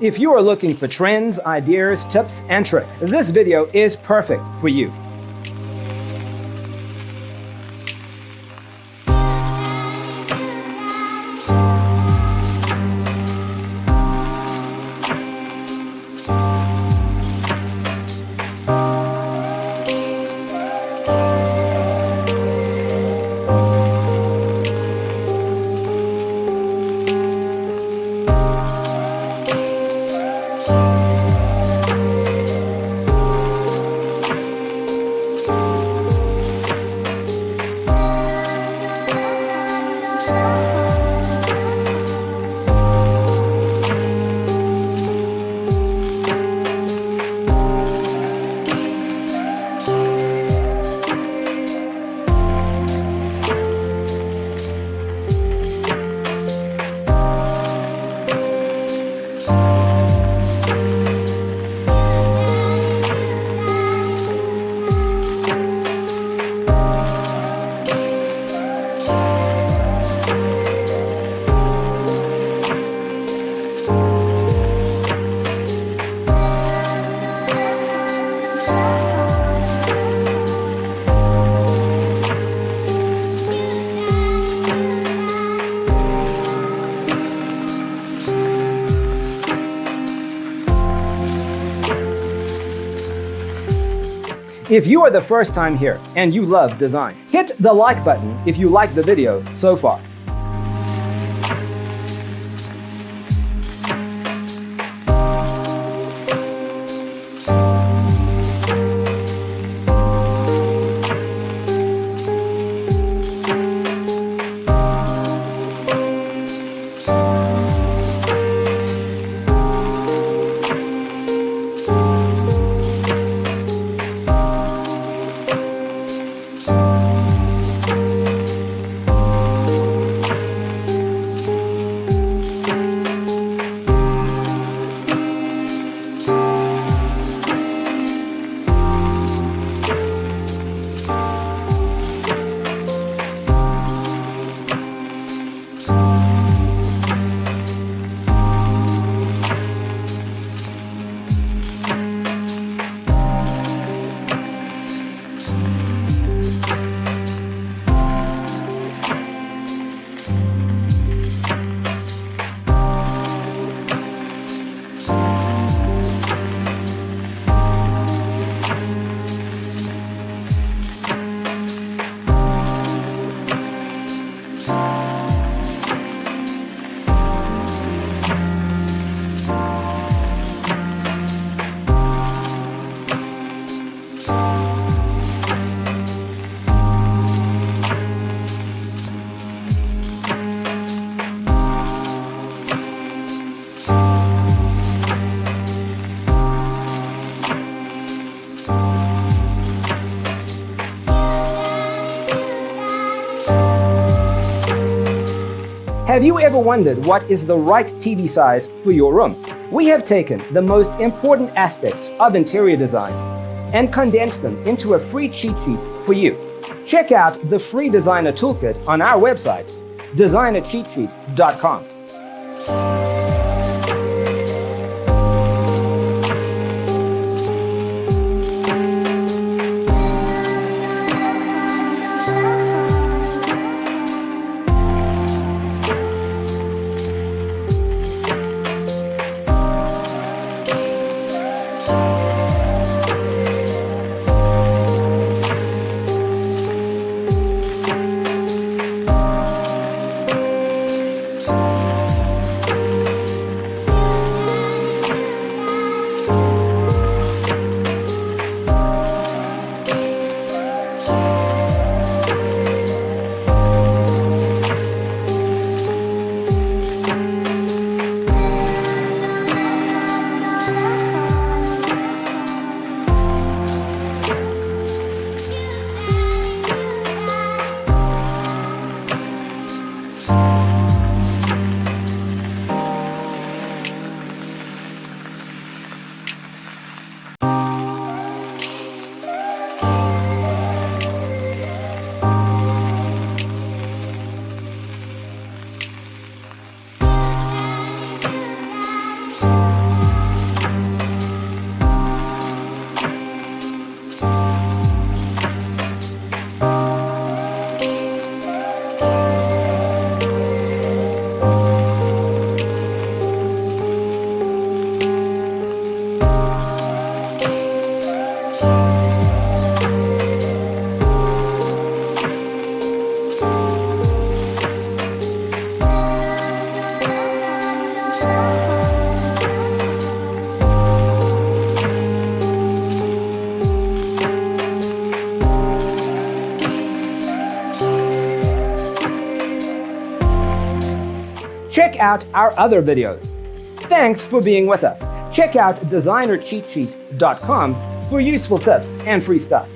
If you are looking for trends, ideas, tips, and tricks, this video is perfect for you. If you are the first time here and you love design, hit the like button if you like the video so far. Have you ever wondered what is the right TV size for your room? We have taken the most important aspects of interior design and condensed them into a free cheat sheet for you. Check out the free designer toolkit on our website, designercheatsheet.com. check out our other videos. Thanks for being with us. Check out designercheatsheet.com for useful tips and free stuff.